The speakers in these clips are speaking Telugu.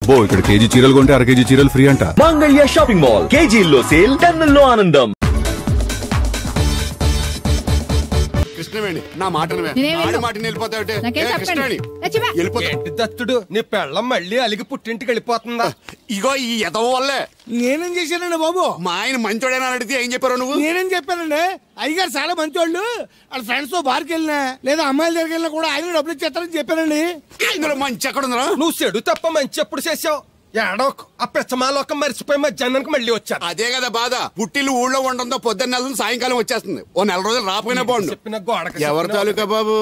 అబ్బో ఇక్కడ కేజీ చీరలు కొంటే అర కేజీ చీరలు ఫ్రీ అంట. మంగళ్య షాపింగ్ మాల్, కేజీల్లో సేల్, టన్నుల్లో ఆనందం. కృష్ణవేణి నా మాటను దత్తుడు నీ పెళ్ళం మళ్ళీ అలిగి పుట్టింటికి వెళ్ళిపోతుందా? ఇగో ఈ ఎదవ వల్లే. నేనేం చేశానండి బాబు? మా ఆయన మంచోడేనా అడిగితే ఏం చెప్పారు నువ్వు? నేనేం చెప్పానండి, అయ్యగారు చాలా మంచోళ్ళు, వాళ్ళ ఫ్రెండ్స్ తో బార్కి వెళ్ళినా లేదా అమ్మాయిల దగ్గరికి వెళ్ళినా కూడా ఆయన డబ్బులు ఇచ్చేస్తారని చెప్పానండి. ఇందులో మంచి ఎక్కడ ఉందా? నువ్వు చెడు తప్ప మంచి ఎప్పుడు చేసావు? ఏడోక ఆ పెచ్చమాలోకం మర్చిపోయి మధ్యాహ్నానికి మళ్ళీ వచ్చారు. అదే కదా బాధ. పుట్టిల్లు ఊళ్ళో ఉండడంతో పొద్దున్న నెల సాయంకాలం వచ్చేస్తుంది. ఓ నెల రోజులు రాపోయినా బాగుండు. చెప్పిన గోడకి ఎవరి తాలూకా బాబు?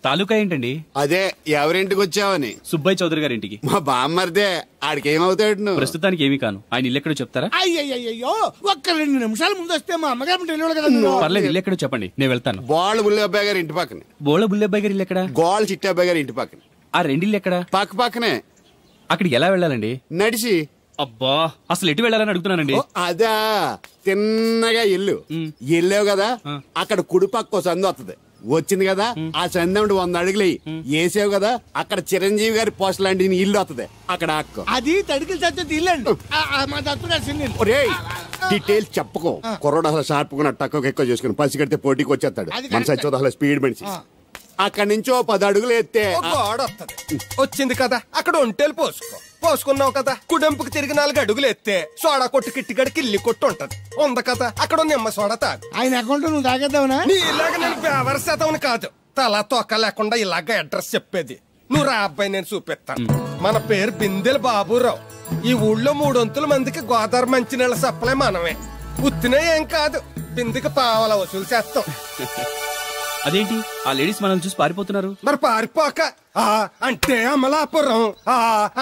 తాలూకా ఏంటండి? అదే ఎవరింటికి వచ్చావని. సుబ్బయ్య చౌదరి గారి ఇంటికి. మా బామ్మర్దే. ఆడికి ఏమవుతాడు నువ్వు? ప్రస్తుతానికి ఏమీ కాను. ఆయన ఇల్లు ఎక్కడో చెప్తారా? అయ్యయ్యో ఒక్క 2 నిమిషాల ముందు వస్తే మా అమ్మగారు తెలియదు కదా. పర్లేదు, ఇల్లు ఎక్కడో చెప్పండి, నేను వెళ్తాను. బోళ్ళ బుల్లబ్బాయి గారి ఇంటి పక్కన. బోళ బుల్లబ్బాయి గారి ఇల్లు ఎక్కడ? గోళ్ళ చిట్టాబ్బాయి గారి ఇంటి పక్కన. ఆ రెండిల్లు ఎక్కడ? పక్క పక్కనే. అక్కడికి ఎలా వెళ్ళాలండి? నడిచి. అబ్బా, అసలు ఎటు వెళ్ళాలని అడుగుతున్నానండి. అదా తిన్నగా ఇల్లు వెళ్ళావు కదా, అక్కడ కుడిపక్క సందు వస్తుంది. వచ్చింది కదా, ఆ సందు 100 అడుగులు వేసావు కదా, అక్కడ చిరంజీవి గారి పోస్ట్ లాంటి ఇల్లు వస్తుంది. అక్కడ అక్క అది తడికి చచ్చేది ఇల్లు అండి. మా దత్తు డీటెయిల్స్ చెప్పుకో. కుర్రోడు అసలు షార్ప్గా తక్కువ ఎక్కువ చేసుకుని పసి కడితే పోటీకి వచ్చేస్తాడు. మన సచ్చోదు అసలు స్పీడ్ మనిషి. అక్కడి నుంచి 10 అడుగులు ఎత్తే గోడ వస్తుంది. వచ్చింది కదా, అక్కడ ఒంటేలు పోసుకున్నావు కదా, కుడెంపుకి తిరిగి 4 అడుగులు ఎత్తే సోడా కొట్టు కిట్టిగడి కిల్లి కొట్టు ఉంటది. ఉంది కదా, అక్కడ నిమ్మ సోడా తాగు. ఆయన అకౌంట్ నువ్వు తాగేద్దావునా? నీ ఇలాగ నేను వ్యవరసేతవుని కాదు, తల తోక లేకుండా ఇలాగ అడ్రస్ చెప్పేది. నువ్వు రా అబ్బాయి, నేను చూపిస్తాను. మన పేరు బిందెల బాబురావు. ఈ ఊళ్ళో 300 మందికి గోదావరి మంచినీళ్ళ సప్లై మనమే. ఉత్తినే ఏం కాదు, బిందెకి పావల వసూలు చేస్తాం. అదేంటి ఆ లేడీస్ మనల్ని చూసి పారిపోతున్నారు? మరి పారిపోక అంటే అమలాపురం,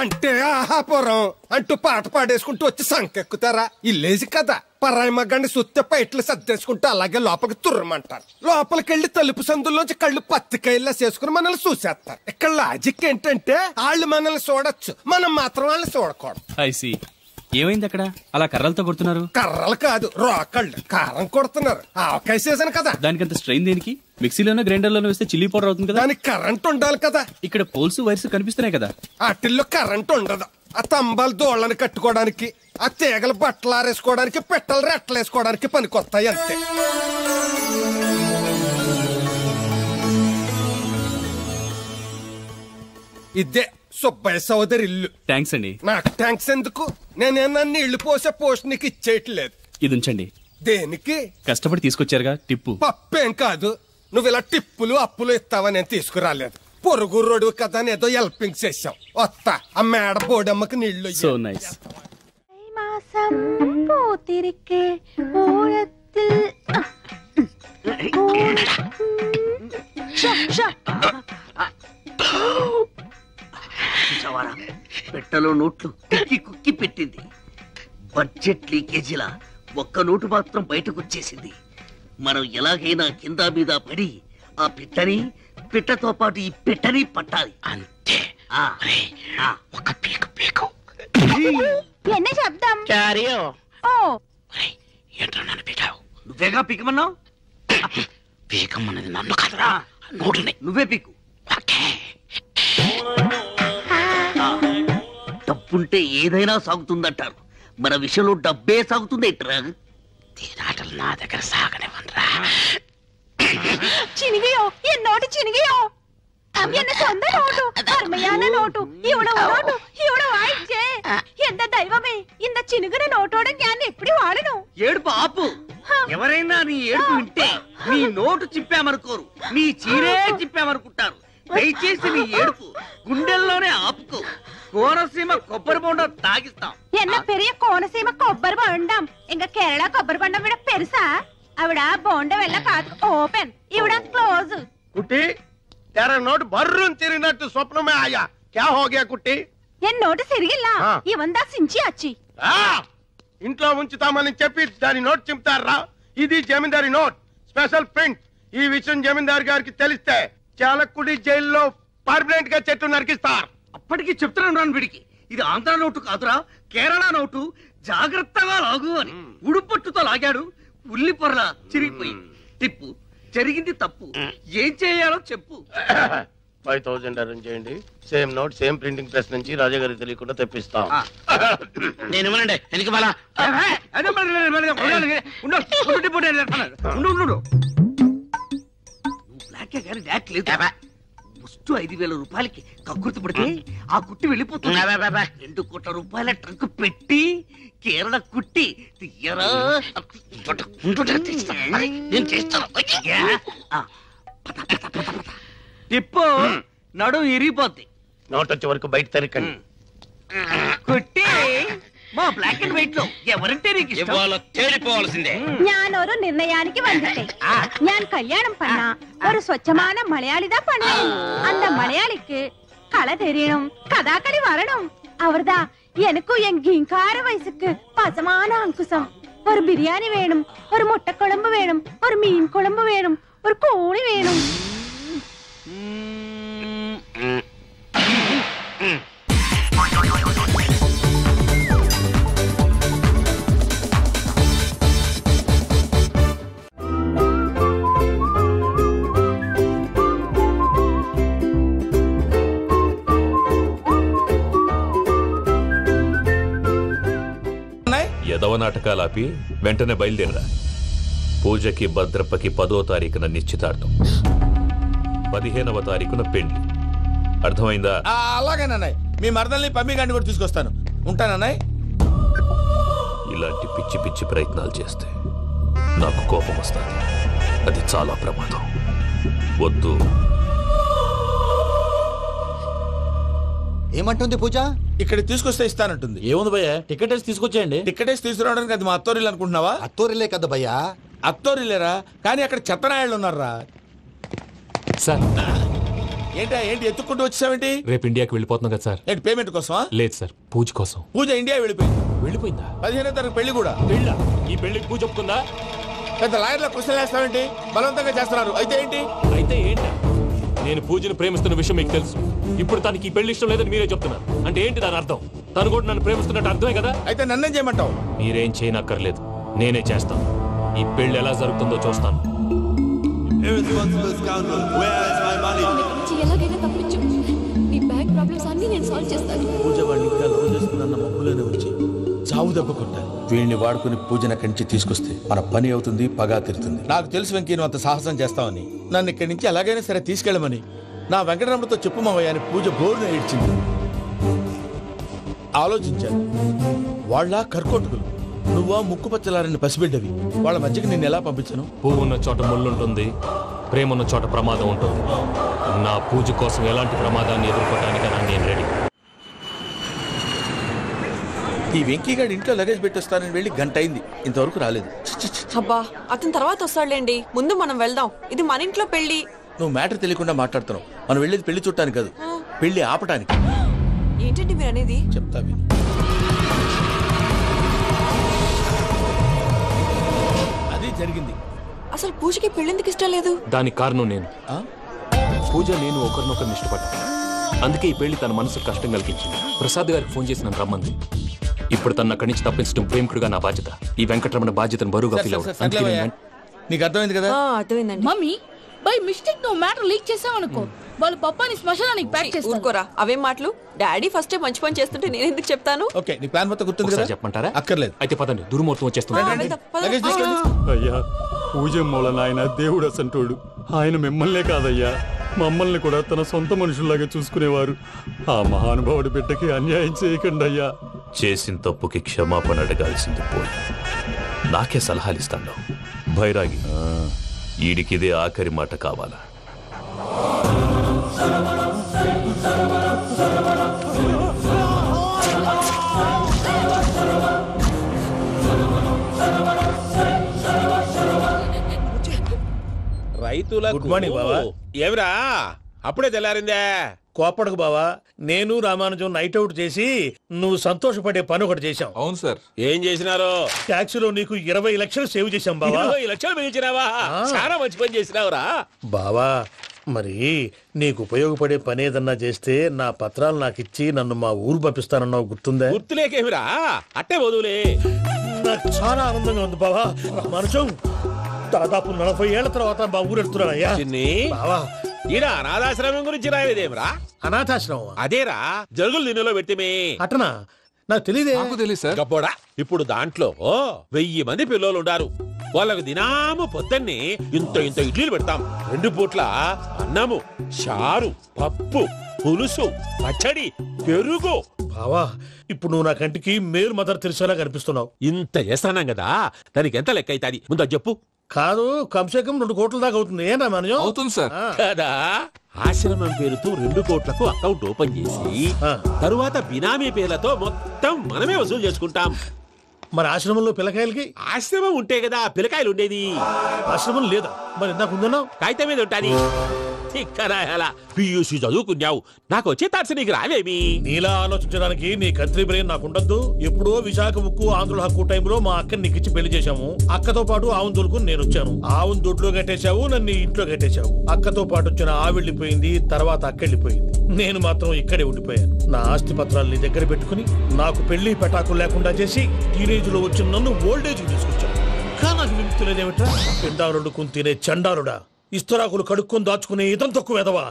అంటే ఆహాపురం అంటూ పాట పాడేసుకుంటూ వచ్చి సంకెక్కుతారా? ఇల్లేసి కదా, పరాయి మగ్గండి సుత్తే పైట్లు సర్దేసుకుంటూ అలాగే లోపలికి తుర్రమంటారు. లోపలికెళ్లి తలుపు సందుల్లోంచి కళ్ళు పత్తికాయల్లా చేసుకుని మనల్ని చూసేస్తారు. ఇక్కడ లాజిక్ ఏంటంటే వాళ్ళు మనల్ని చూడొచ్చు, మనం మాత్రం వాళ్ళని చూడకూడదు. ఐసి ఏమైంది అక్కడ? అలా కర్రలతో కొడుతున్నారు? కర్రలు కాదు, రోకళ్ళు కారం కొడుతున్నారు. ఆవకాయ సీజన్ కదా. దానికంత స్ట్రెయిన్ దేనికి? మిక్సీలోనో గ్రైండర్లోనో వేస్తే చిల్లీ పౌడర్ అవుతుంది కదా. దానికి కరెంట్ ఉండాలి కదా. ఇక్కడ పోల్స్ వైర్స్ కనిపిస్తున్నాయి కదా. వాటిల్లో కరెంట్ ఉండదు. ఆ తంబాలు దోళ్ళని కట్టుకోవడానికి, ఆ తీగలు బట్టలు ఆరేసుకోవడానికి, పెట్టలు రెట్టలు వేసుకోవడానికి పనికొస్తాయి అంతే. ఇదే సుబ్బయ్య సోదరి ఇల్లు. థ్యాంక్స్ అండి. నాకు థ్యాంక్స్ ఎందుకు? నేనేనా నీళ్లు పోసే పోస్ట్ నీకు ఇచ్చేయట్లేదు. ఇది ఉంచండి. దేనికి? కష్టపడి తీసుకొచ్చారుగా టిప్పు. పప్పేం కాదు, నువ్వు ఇలా టిప్పులు అప్పులు ఇస్తావని నేను తీసుకురాలేదు. పొరుగు రోడ్డు కదా అని ఏదో హెల్పింగ్ చేసావు. వస్తా, ఆ మేడ బోడమ్మకి నీళ్లు. So nice. పెట్టలో నోట్లు కుక్కి కుక్కి పెట్టింది. బడ్జెట్ లీకేజీలా 1 నోటు మాత్రం బయటకు వచ్చేసింది. మనం ఎలాగైనా కింద మీద పడి ఆ పిట్టతో పాటు ఈ పెట్టని పట్టాలి అంతే. ఒక పీకు పీకు ఎన్న శబ్దం ఏంట్రా నన్ను పీకావు? నువ్వేగా పీకమన్నావు. పీకమన్నది నన్ను కాదురా, నోటుని. నువ్వే పీకు. డబ్బుంటే ఏదైనా సాగుతుందంటారు. మన విషయంలో డబ్బే సాగుతుంది ఏంట్రా? దీనాటలు నా దగ్గర సాగనివ్వనరా. చినిగియో ఎన్నోటి చినిగియో என்ன சொந்த நோட்டு அருமையான நோட்டு இவ்வளவு நோட்டு இவ்வளவு ஆயிடுச்சே. ఎంత దైవమే, ఇంత చినుగున నోటోడ జ్ఞానం ఎప్పుడు వాడను. ఏడుపు ఆపు. ఎవరైనా నీ ఏడుపు వింటే నీ నోటు చిప్పామనుకోరు, నీ చీరే చిప్పామనుకుంటారు. దయచేసి నీ ఏడుపు గుండెల్లోనే ఆపుకో. కోనసీమ కొబ్బరి బొండం తాగిస్తాం. என்ன பெரிய கோனசீம కొబ్బరి బొండం. ఇంకా కేరళ కొబ్బరి బొండం విడ పెరుసా? అవిడ బొండం వెళ్ళ కాదు, ఓపెన్. ఇవిడ క్లోజ్. కుట్టి तेरा नोट बर्रून तिरिगिनट्टु स्वप्न में आया. क्या हो गया कुट्टी? ఎన్ నోటు సిరిగిల్లా ఇవంతా సించి అచ్చి ఇంట్లో ఉంచుతామని చెప్పి దాని నోట్ చింపుతారా? ఇది జమీందారి నోట్, స్పెషల్ ప్రింట్. ఈ విషయం జమీందారు గారికి తెలిస్తే చాలకుడి జైల్లో పర్మనెంట్ గా చెట్టు నరికిస్తారు. అప్పటికి చెప్తున్నాను రాను వీడికి, ఇది ఆంధ్ర నోటు కాదురా, కేరళ నోటు. జాగ్రత్తగా లాగు అని ఉడుపట్టుతో లాగాడు. ఉల్లి పొరలా చిరిగిపోయింది. టిప్పు జరిగింది తప్పు, ఏం చేయాలో చెప్పు. 5000 అరేంజ్ చేయండి. Same note same printing press నుంచి రాజా గారికి తెలియకుండా తెప్పిస్తాం. నేను ఇవ్వనండి ఎందుకు బాలా బ్లాకే కానీ డాక్ లేదు. ఫస్ట్ 5000 రూపాయలకి కక్కుర్తి పడితే ఆ కుట్టి వెళ్ళిపోతుంది. 2 కోట్ల రూపాయల ట్రంక్ పెట్టి కేరళ కుట్టి తీయరా నేను చేస్తాను. టిప్పు నడు ఇరిగిపోద్ది. నోట్ వచ్చే వరకు బయట తరికండి. కుట్టి మా బ్లాక్ అండ్ వైట్ లో ఎవరంటే నీకు ఇష్టం? తేలిపోవాల్సిందే. ഞാനൊരു നിർണയാനിക്ക് വന്നിട്ടേ ഞാൻ കല്യാണം பண்ண ഒരു സ്വച്ഛமான മലയാളിതാ பண்ணேன். அந்த மலையாளிக்கு கலை தெரியணும், கதாகளி வரணும். அவர்தா எனக்கும் என் கிங்கார வயசுக்கு பசமான அங்குசம். ஒரு பிரியாணி வேணும், ஒரு முட்டை குழம்பு வேணும், ஒரு மீன் குழம்பு வேணும், ஒரு கோழி வேணும். యదవ నాటకాలు ఆపి వెంటనే బయలుదేరరా. పూజకి భద్రప్పకి 10వ తారీఖున నిశ్చితార్థం, 15వ తారీఖున పెళ్లి. అర్థమైందా? అలాగేనన్నాయ్. మీ మరదల్ని పమ్మిగాండి కూడా తీసుకొస్తాను. ఉంటానన్నాయ్. ఇలాంటి పిచ్చి పిచ్చి ప్రయత్నాలు చేస్తే నాకు కోపం వస్తుంది. అది చాలా ప్రమాదం. వద్దు. ఏమంటుంది పూజ? ఇక్కడ తీసుకొస్తే ఇస్తానంటుంది. ఏముంది భయ్యా, టికెట్ వేసి తీసుకొచ్చేయండి. టికెట్ వేసి తీసుకురావడానికి అది మా అత్తోరిల్లు అనుకుంటున్నావా? అత్తోరిలే కదా భయ్యా. అత్తోరిల్లేరా, కానీ అక్కడ చెత్తనాయాళ్ళు ఉన్నారా? సార్ ఏంటి ఎత్తుక్కుంటూ వచ్చావేంటి? రేపు ఇండియాకి వెళ్ళిపోతున్నాం కదా సార్. ఏంటి పేమెంట్ కోసమా? లేదు సార్, పూజ కోసం. పూజ ఇండియా వెళ్ళిపోయిందా? 15వ తారీఖు పెళ్లి కూడా. ఈ పెళ్లికి పూజ ఒప్పుకుందా? పెద్ద లాయర్ల క్వశ్చన్ వేస్తావేంటి? బలవంతంగా చేస్తున్నారు. అయితే ఏంటి? నేను పూజను ప్రేమిస్తున్న విషయం మీకు తెలుసు. ఇప్పుడు తనకి ఈ పెళ్లి ఇష్టం లేదని మీరే చెప్తున్నారు. అంటే ఏంటి దాని అర్థం? తను కూడా నన్ను ప్రేమిస్తున్నట్టు అర్థమే కదా. అయితే నన్నేం చేయమంటావు? మీరేం చేయనక్కర్లేదు, నేనే చేస్తాను. ఈ పెళ్లి ఎలా జరుగుతుందో చూస్తాను. ఎలాగైనా తప్పించు. నీ బ్యాంక్ ప్రాబ్లమ్స్ అన్ని నేను సాల్వ్ చేస్తాను. పూజ వాడిని ఇంకా లవ్ చేస్తున్న మబ్బులోనే వచ్చి చావు దెబ్బ కొట్టాలి. వీళ్ళని వాడుకుని పూజన కంచి తీసుకొస్తే మన పని అవుతుంది, పగా తిరుతుంది. నాకు తెలుసు వెంకీ నువ్వు అంత సాహసం చేస్తావని. నన్ను ఇక్కడి నుంచి ఎలాగైనా సరే తీసుకెళ్ళమని నా వెంకటరమణతో చెప్పు మావయ్య అని పూజ బోరున ఏడ్చింది. ఆలోచించాను. వాళ్ళ కర్కోటకులు, నువ్వా ముక్కు పచ్చలారని పసిబిడ్డవి. వాళ్ళ మధ్యకి నేను ఎలా పంపించను? పువ్వు ఉన్న చోట ముళ్ళుంటుంది, ప్రేమ ఉన్న చోట ప్రమాదం ఉంటుంది. నా పూజ కోసం ఎలాంటి ప్రమాదాన్ని ఎదుర్కోవడానికైనా నేను రెడీ. ఈ వెంకీగాడి ఇంట్లో లగేజ్ పెట్టొస్తానని వెళ్ళి గంట అయింది, ఇంతవరకు రాలేదు. అబ్బా అతని తర్వాత వస్తాడులేండి, ముందు మనం వెళ్దాం. ఇది మన ఇంట్లో పెళ్లి. నువ్వు మ్యాటర్ తెలియకుండా మాట్లాడుతున్నావు. మనం వెళ్ళేది పెళ్లి చుట్టానికి కాదు, పెళ్లి ఆపటానికి. ఏంటండి మీరు అనేది? చెప్తా విను. అది జరిగింది. అసలు పూజకి పెళ్ళెందుకు ఇష్టం లేదు? దానికి కారణం నేను. పూజ నేను ఒకరినొకరిని ఇష్టపడ్డా. అందుకే ఈ పెళ్లి తన మనసుకు కష్టం కలిగించింది. ప్రసాద్ గారికి ఫోన్ చేసి నన్ను రమ్మంది. ఇప్పుడు తన అక్కడి నుంచి తప్పించడం ప్రేమికుడుగా నా బాధ్యత. ఈ వెంకటరమణ బాధ్యతను బరువుగా ఫీల్ అవుతుంది. నీకు అర్థమైంది కదా? అర్థమైందండి. మమ్మీ బై మిస్టేక్ నువ్వు మ్యాటర్ లీక్ చేసావనుకో, వాళ్ళు పప్పాని శ్మశానానికి ప్యాక్ చేస్తారు. ఊరుకోరా, అవేం మాటలు. డాడీ ఫస్ట్ మంచి పని చేస్తుంటే నేను ఎందుకు చెప్తాను? ఓకే, నీ ప్లాన్ మొత్తం గుర్తుంది కదా? చెప్పమంటారా? అక్కర్లేదు. అయితే పదండి, దుర్ముహూర్తం వచ్చేస్తుంది. అయ్యా, పూజ మూలన ఆయన దేవుడు అసంటోడు. ఆయన మిమ్మల్నే కాదయ్యా, మమ్మల్ని కూడా తన సొంత మనుషుల్లాగా చూసుకునేవారు. ఆ మహానుభావుడి బిడ్డకి అన్యాయం చేయకండి అయ్యా. చేసిన తప్పుకి క్షమాపణ అడగాల్సింది పోయి నాకే సలహాలు ఇస్తాను. భైరాగి, ఈడికిదే ఆఖరి మాట కావాలా? రైతుల గుడ్ మార్నింగ్ బావా. ఏమిరా అప్పుడే తెల్లారిందే? కోపడకు బావా, నేను రామానుజం నైట్ అవుట్ చేసి నువ్వు సంతోషపడే పని ఒకటి చేశాం. అవును సార్. ఏం చేసినారో? ట్యాక్సీలో నీకు 20 లక్షలు సేవ్ చేశాం బావా. 20 లక్షలు మిగిల్చినావా? చాలా మంచి పని చేసినావురా బావా. మరి నీకు ఉపయోగపడే పని ఏదన్నా చేస్తే నా పత్రాలు నాకు ఇచ్చి నన్ను మా ఊరు పంపిస్తానన్నావు, గుర్తుందా? గుర్తులేకేమిరా, అట్టే వదులే. నాకు చాలా ఆనందంగా ఉంది బావా. రామానుజం దాదాపు 40 ఏళ్ల తర్వాత మా ఊరు ఎడుతున్నానయ్యా. బావా ఈడ అనాథాశ్రమం గురించి రాయలేదేమిరా? అనాథాశ్రమం అదేరా జరుగులు దీనిలో పెట్టిమే. అటనా? నాకు తెలియదే. తెలియదు సార్. గబ్బోడా, ఇప్పుడు దాంట్లో 1000 మంది పిల్లలు ఉండారు. వాళ్ళకు దినాము పొద్దున్నే ఇంత ఇంత ఇడ్లీలు పెడతాం. 2 పూట్ల అన్నము, చారు, పప్పు, పులుసు, పచ్చడి, పెరుగు. బావా, ఇప్పుడు నువ్వు నా కంటికి మేలు మదర్ తెరిసేలా కనిపిస్తున్నావు. ఇంత చేస్తానం కదా, దానికి ఎంత లెక్క అవుతుంది ముందు అది చెప్పు. కాదు, కంసే కం 2 కోట్ల దాకా అవుతుంది. ఏనా మనం? అవుతుంది సార్. కదా, ఆశ్రమం పేరుతో 2 కోట్లకు అకౌంట్ ఓపెన్ చేసి తరువాత బినామీ పేర్లతో మొత్తం మనమే వసూలు చేసుకుంటాం. మరి ఆశ్రమంలో పిల్లకాయలకి? ఆశ్రమం ఉంటే కదా పిల్లకాయలు ఉండేది. ఆశ్రమం లేదా? మరి ఇందాక ఉందన్నావు. కాగితం మీద ఉంటాది. ఇక్కడ పియూసీ చదువుకున్నావు, నాకు వచ్చే తాట్స్ నీకు రావేమి? నీలా ఆలోచించడానికి నీ కత్రి బ్రెయిన్ నాకు ఉండద్దు. ఎప్పుడో విశాఖ ఉక్కు ఆంధ్రుల హక్కు టైంలో మా అక్కని నీకిచ్చి పెళ్లి చేశాము. అక్కతో పాటు ఆవును దొడుకు నేను వచ్చాను. ఆవును దొడ్లో కట్టేశావు, నన్ను ఇంట్లో కట్టేశావు. అక్కతో పాటు వచ్చిన ఆవిళ్ళిపోయింది, తర్వాత అక్కెళ్ళిపోయింది. నేను మాత్రం ఇక్కడే ఉండిపోయాను. నా ఆస్తి పత్రాలు నీ దగ్గర పెట్టుకుని నాకు పెళ్లి పెటాకులు లేకుండా చేసి టీనేజ్ లో వచ్చిన నన్ను ఓల్డేజ్ తీసుకొచ్చాను. కానీ నాకు విముక్తులేదేమిట్రా? పిండారుడుకుని తినే చండారుడా, ఇస్తరాకులు కడుక్కొని దాచుకునే ఇతం తక్కువ ఎదవా,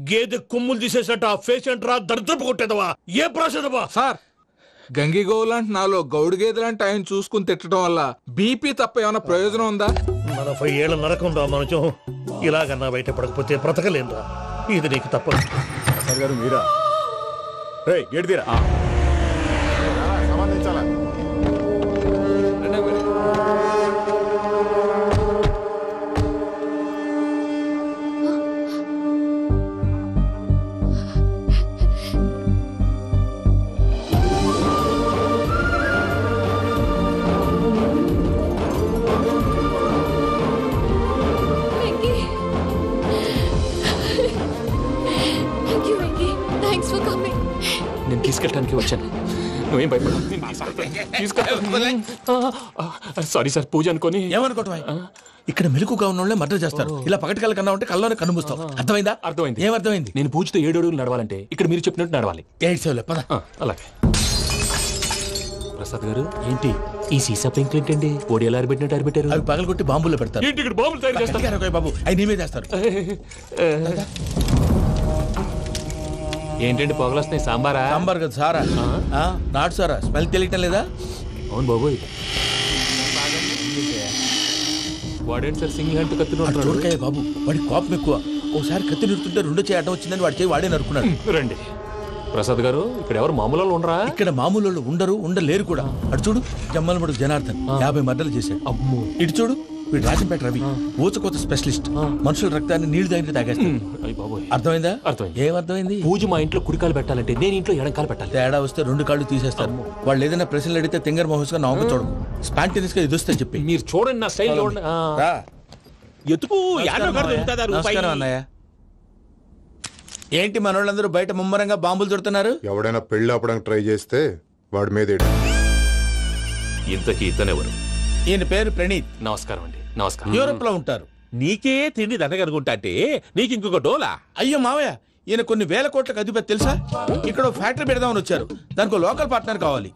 గేదె కొమ్ములు తీసేసట పేషెంట్ రా దరిద్రపు కొట్టేదవా, ఏ ప్రాసెదవా? సార్, గంగిగోవులాంటి నాలో గౌడు గేదెలాంటి ఆయన చూసుకుని తిట్టడం వల్ల బీపీ తప్ప ఏమైనా ప్రయోజనం ఉందా? 40 ఏళ్ల నరకం రా మనచం. ఇలాగన్నా బయటపడకపోతే బ్రతకలేనురా. ఇది నీకు తప్పదు. గారు మీరా? గేట్ తీరా. సంబంధించాలా? నేను తీసుకెళ్ళడానికి వచ్చాను. నువ్వేం భయపడవు. సారీ సార్, పూజ అనుకోని. ఏమనుకోవటం? ఇక్కడ మెలకుగా ఉన్న వాళ్ళే మర్డర్ చేస్తారు. ఇలా పగటి కళ్ళ కన్నా ఉంటే కళ్ళలోనే కనుమూస్తావు. అర్థమైందా? అర్థమైంది. ఏమర్థమైంది? నేను పూజతో 7 అడుగులు నడవాలంటే ఇక్కడ మీరు చెప్పినట్టు నడవాలి. 8 పద. అలాగే. ప్రసాద్ గారు, ఏంటి ఈ సీసా పెంకులు ఏంటండి? ఓడి ఎలా అరబెట్టినట్టు అరబెట్టారు? అవి పగలగొట్టి బాంబుల్లో పెడతారు. ఏంటి ఇక్కడ బాంబులు తయారు చేస్తారు? బాబు, అవి నీవే చేస్తారు. ఏంటండి పొగలొస్తున్నాయి? సాంబారా? సాంబార్ కదా, సారా. నాటు సారా. స్మెల్ తెలియటం లేదా? అవును బాబోయ్. వాడేంటి సార్ సింగిల్ హ్యాండ్ కత్తి చూడకాయ బాబు, వాడి కోపం ఎక్కువ. ఓసారి కత్తి నిరుతుంటే 2 చేయడం వచ్చిందని వాడి చేయి వాడే నరుకున్నాడు. రండి ప్రసాద్ గారు, ఇక్కడ ఎవరు మామూలు ఉండరా? ఇక్కడ మామూలు వాళ్ళు ఉండరు, ఉండలేరు కూడా. అటు చూడు, జమ్మలమడు జనార్దన్ 50 మర్డర్లు చేశాడు. అమ్మో. ఇటు చూడు, వీడు రాజంపేట రవి ఊచకోత స్పెషలిస్ట్. మనుషుల రక్తాన్ని నీళ్లు దగ్గర తాగేస్తాడు. అర్థమైందా? అర్థమైంది. ఏమర్థమైంది? పూజ మా ఇంట్లో కుడికాలు పెట్టాలంటే నేను ఇంట్లో ఎడంకాలు పెట్టాలి. తేడా వస్తే 2 కాళ్ళు తీసేస్తారు. వాళ్ళు ఏదైనా ప్రశ్నలు అడిగితే తింగర్ మహోస్ గా నవ్వు చూడకు. స్పాంటేనియస్ గా ఎదుస్తా చెప్పి. మీరు చూడండి నా స్టైల్. ఎతుకు. నమస్కారం అన్నయ్య. ఏంటి మనోళ్ళందరూ బయట ముమ్మరంగా బాంబులు దొరుకుతున్నారు? ఎవడైనా పెళ్లి ఆపడానికి ట్రై చేస్తే వాడి మీద. ఇంతకీ ఇతనెవరు? ఈయన పేరు ప్రణీత్. నమస్కారం అండి. నమస్కారం. యూరోప్ లో ఉంటారు. నీకే తిండి దండగనుకుంటా అంటే నీకు ఇంకొక డోలా? అయ్యో మావయ్య, ఈయన కొన్ని వేల కోట్లకు అధిపతి తెలుసా? ఇక్కడ ఫ్యాక్టరీ పెడదామని వచ్చారు. దానికి లోకల్ పార్ట్నర్ కావాలి.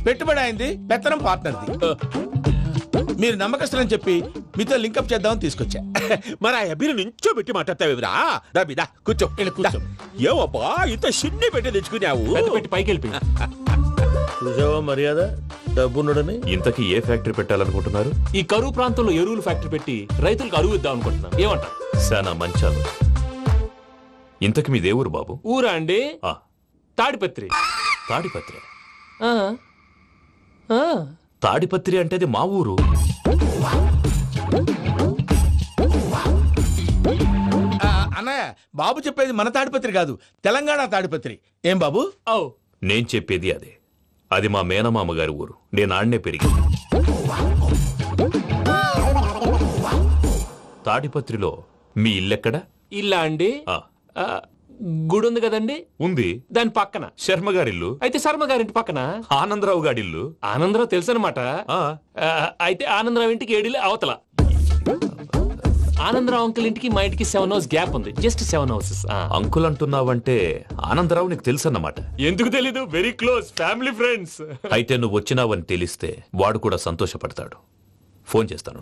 పెట్టుబడి అయింది, పెత్తనం పార్ట్నర్ది. మీరు నమ్మకస్తులని చెప్పి మీతో లింకప్ చేద్దామని తీసుకొచ్చా. మరి ఆ అబ్బిని నుంచో పెట్టి మాట్లాడతావేమిరా? దాబిదా కూర్చో. కూర్చో. ఏవబ్బా ఇంత చిన్ని పెట్టి తెచ్చుకున్నావు? పెట్టి పైకి వెళ్ళిపోయి. చూసావా మర్యాద? డబ్బున్నడని. ఇంతకీ ఏ ఫ్యాక్టరీ పెట్టాలనుకుంటున్నారు? ఈ కరువు ప్రాంతంలో ఎరువులు ఫ్యాక్టరీ పెట్టి రైతులకు అరువు ఇద్దాం అనుకుంటున్నాను. ఏమంటారు? శానా మంచాలు. ఇంతకి మీ దేవురు బాబు? ఊరా అండి? తాడిపత్రి. తాడిపత్రి? తాడిపత్రి అంటే అది మా ఊరు. అన్నయ్య, బాబు చెప్పేది మన తాడిపత్రి కాదు, తెలంగాణ తాడిపత్రి. ఏం బాబు? నేను చెప్పేది అదే. అది మా మేనమామ గారి ఊరు. నేను ఆడనే పెరిగి. తాడిపత్రిలో మీ ఇల్లెక్కడ? ఇల్లా అండి? గుడి ఉంది కదండి? ఉంది. దాని పక్కన శర్మ గారిల్లు. అయితే శర్మ గారింటి పక్కన ఆనందరావు గారిల్లు. ఆనందరావు తెలుసు అనమాట. అయితే ఆనందరావు ఇంటికి 7 ఇల్లు అవతల. ఆనందరావు అంకుల్ ఇంటికి మా ఇంటికి 7 హౌస్ గ్యాప్ ఉంది. Just 7 houses. అంకుల్ అంటున్నావంటే ఆనందరావు నీకు తెలుసు అన్నమాట. ఎందుకు తెలీదు? Very close family friends. అయితే నువ్వు వచ్చినావని తెలిస్తే వాడు కూడా సంతోషపడతాడు. ఫోన్ చేస్తాను.